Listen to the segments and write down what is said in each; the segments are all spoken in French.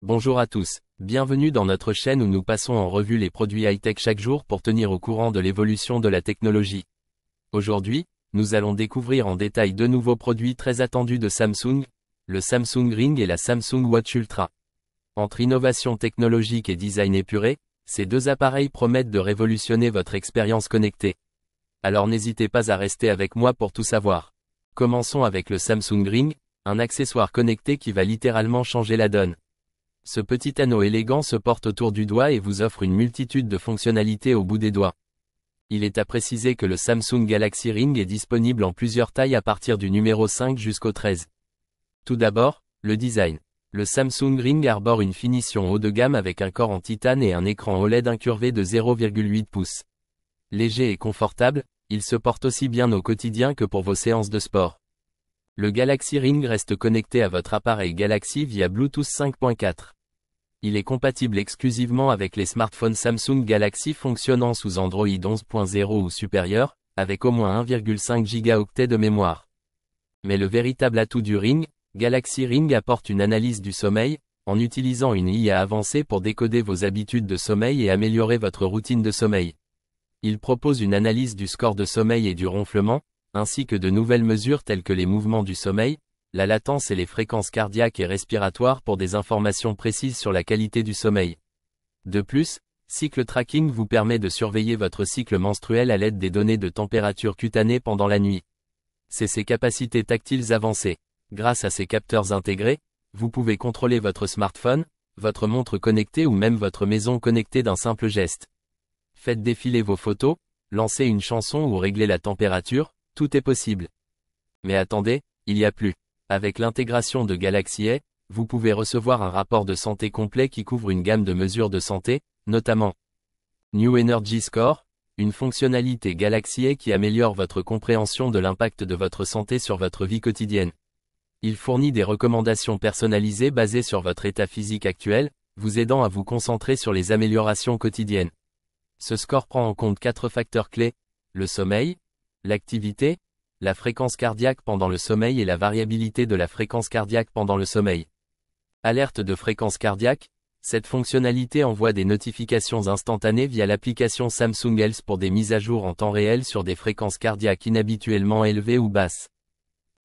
Bonjour à tous, bienvenue dans notre chaîne où nous passons en revue les produits high-tech chaque jour pour tenir au courant de l'évolution de la technologie. Aujourd'hui, nous allons découvrir en détail deux nouveaux produits très attendus de Samsung, le Samsung Ring et la Samsung Watch Ultra. Entre innovation technologique et design épuré, ces deux appareils promettent de révolutionner votre expérience connectée. Alors n'hésitez pas à rester avec moi pour tout savoir. Commençons avec le Samsung Ring, un accessoire connecté qui va littéralement changer la donne. Ce petit anneau élégant se porte autour du doigt et vous offre une multitude de fonctionnalités au bout des doigts. Il est à préciser que le Samsung Galaxy Ring est disponible en plusieurs tailles à partir du numéro 5 jusqu'au 13. Tout d'abord, le design. Le Samsung Ring arbore une finition haut de gamme avec un corps en titane et un écran OLED incurvé de 0,8 pouces. Léger et confortable, il se porte aussi bien au quotidien que pour vos séances de sport. Le Galaxy Ring reste connecté à votre appareil Galaxy via Bluetooth 5.4. Il est compatible exclusivement avec les smartphones Samsung Galaxy fonctionnant sous Android 11.0 ou supérieur, avec au moins 1,5 Go de mémoire. Mais le véritable atout du Ring, Galaxy Ring apporte une analyse du sommeil, en utilisant une IA avancée pour décoder vos habitudes de sommeil et améliorer votre routine de sommeil. Il propose une analyse du score de sommeil et du ronflement, ainsi que de nouvelles mesures telles que les mouvements du sommeil, la latence et les fréquences cardiaques et respiratoires pour des informations précises sur la qualité du sommeil. De plus, Cycle Tracking vous permet de surveiller votre cycle menstruel à l'aide des données de température cutanée pendant la nuit. C'est ses capacités tactiles avancées. Grâce à ces capteurs intégrés, vous pouvez contrôler votre smartphone, votre montre connectée ou même votre maison connectée d'un simple geste. Faites défiler vos photos, lancez une chanson ou réglez la température, tout est possible. Mais attendez, il y a plus. Avec l'intégration de Galaxy AI, vous pouvez recevoir un rapport de santé complet qui couvre une gamme de mesures de santé, notamment New Energy Score, une fonctionnalité Galaxy AI qui améliore votre compréhension de l'impact de votre santé sur votre vie quotidienne. Il fournit des recommandations personnalisées basées sur votre état physique actuel, vous aidant à vous concentrer sur les améliorations quotidiennes. Ce score prend en compte 4 facteurs clés, le sommeil, l'activité, la fréquence cardiaque pendant le sommeil et la variabilité de la fréquence cardiaque pendant le sommeil. Alerte de fréquence cardiaque, cette fonctionnalité envoie des notifications instantanées via l'application Samsung Health pour des mises à jour en temps réel sur des fréquences cardiaques inhabituellement élevées ou basses.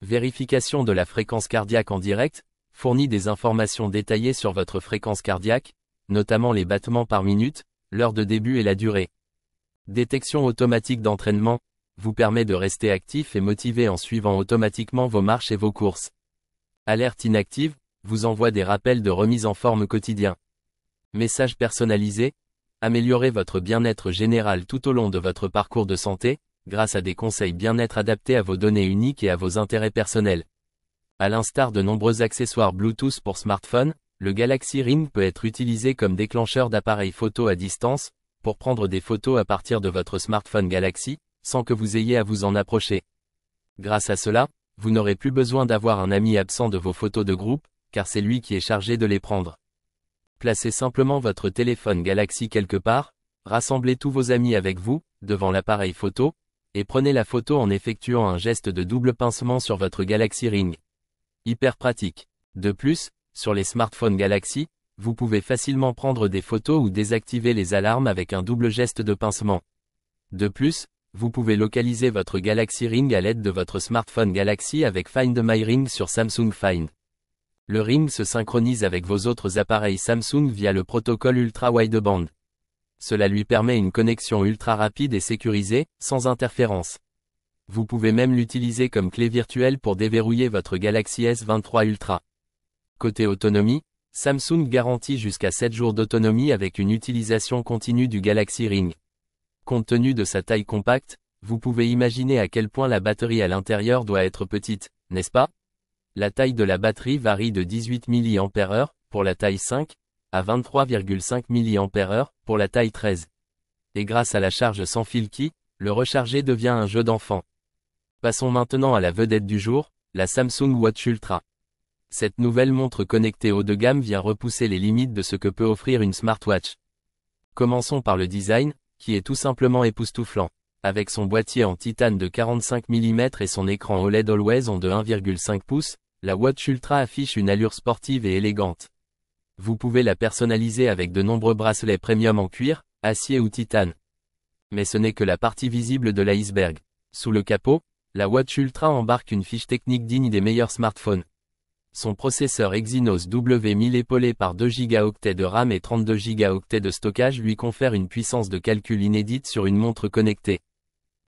Vérification de la fréquence cardiaque en direct, fournit des informations détaillées sur votre fréquence cardiaque, notamment les battements par minute, l'heure de début et la durée. Détection automatique d'entraînement, vous permet de rester actif et motivé en suivant automatiquement vos marches et vos courses. Alerte inactive, vous envoie des rappels de remise en forme quotidien. Message personnalisé, améliorez votre bien-être général tout au long de votre parcours de santé, grâce à des conseils bien-être adaptés à vos données uniques et à vos intérêts personnels. À l'instar de nombreux accessoires Bluetooth pour smartphone, le Galaxy Ring peut être utilisé comme déclencheur d'appareils photo à distance, pour prendre des photos à partir de votre smartphone Galaxy, sans que vous ayez à vous en approcher. Grâce à cela, vous n'aurez plus besoin d'avoir un ami absent de vos photos de groupe, car c'est lui qui est chargé de les prendre. Placez simplement votre téléphone Galaxy quelque part, rassemblez tous vos amis avec vous, devant l'appareil photo, et prenez la photo en effectuant un geste de double pincement sur votre Galaxy Ring. Hyper pratique. De plus, sur les smartphones Galaxy, vous pouvez facilement prendre des photos ou désactiver les alarmes avec un double geste de pincement. De plus, vous pouvez localiser votre Galaxy Ring à l'aide de votre smartphone Galaxy avec Find My Ring sur Samsung Find. Le Ring se synchronise avec vos autres appareils Samsung via le protocole Ultra Wideband. Cela lui permet une connexion ultra rapide et sécurisée, sans interférence. Vous pouvez même l'utiliser comme clé virtuelle pour déverrouiller votre Galaxy S23 Ultra. Côté autonomie, Samsung garantit jusqu'à 7 jours d'autonomie avec une utilisation continue du Galaxy Ring. Compte tenu de sa taille compacte, vous pouvez imaginer à quel point la batterie à l'intérieur doit être petite, n'est-ce pas? La taille de la batterie varie de 18 mAh, pour la taille 5, à 23,5 mAh, pour la taille 13. Et grâce à la charge sans fil qui, le recharger devient un jeu d'enfant. Passons maintenant à la vedette du jour, la Samsung Watch Ultra. Cette nouvelle montre connectée haut de gamme vient repousser les limites de ce que peut offrir une smartwatch. Commençons par le design, qui est tout simplement époustouflant. Avec son boîtier en titane de 45 mm et son écran OLED Always On de 1,5 pouces, la Watch Ultra affiche une allure sportive et élégante. Vous pouvez la personnaliser avec de nombreux bracelets premium en cuir, acier ou titane. Mais ce n'est que la partie visible de l'iceberg. Sous le capot, la Watch Ultra embarque une fiche technique digne des meilleurs smartphones. Son processeur Exynos W1000 épaulé par 2 Go de RAM et 32 Go de stockage lui confère une puissance de calcul inédite sur une montre connectée.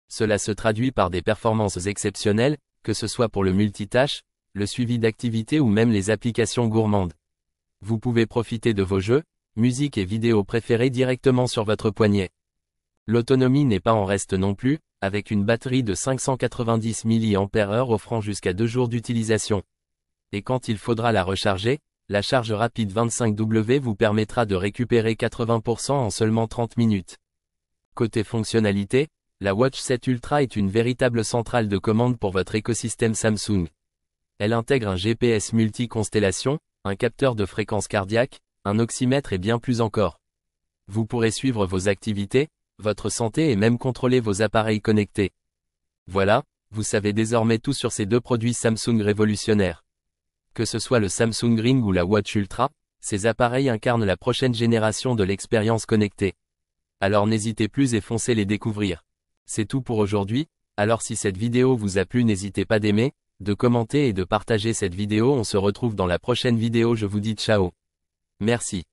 Cela se traduit par des performances exceptionnelles, que ce soit pour le multitâche, le suivi d'activités ou même les applications gourmandes. Vous pouvez profiter de vos jeux, musique et vidéos préférées directement sur votre poignet. L'autonomie n'est pas en reste non plus, avec une batterie de 590 mAh offrant jusqu'à 2 jours d'utilisation. Et quand il faudra la recharger, la charge rapide 25W vous permettra de récupérer 80% en seulement 30 minutes. Côté fonctionnalité, la Watch 7 Ultra est une véritable centrale de commande pour votre écosystème Samsung. Elle intègre un GPS multi-constellation, un capteur de fréquence cardiaque, un oxymètre et bien plus encore. Vous pourrez suivre vos activités, votre santé et même contrôler vos appareils connectés. Voilà, vous savez désormais tout sur ces deux produits Samsung révolutionnaires. Que ce soit le Samsung Ring ou la Watch Ultra, ces appareils incarnent la prochaine génération de l'expérience connectée. Alors n'hésitez plus et foncez les découvrir. C'est tout pour aujourd'hui, alors si cette vidéo vous a plu n'hésitez pas d'aimer, de commenter et de partager cette vidéo. On se retrouve dans la prochaine vidéo, je vous dis ciao. Merci.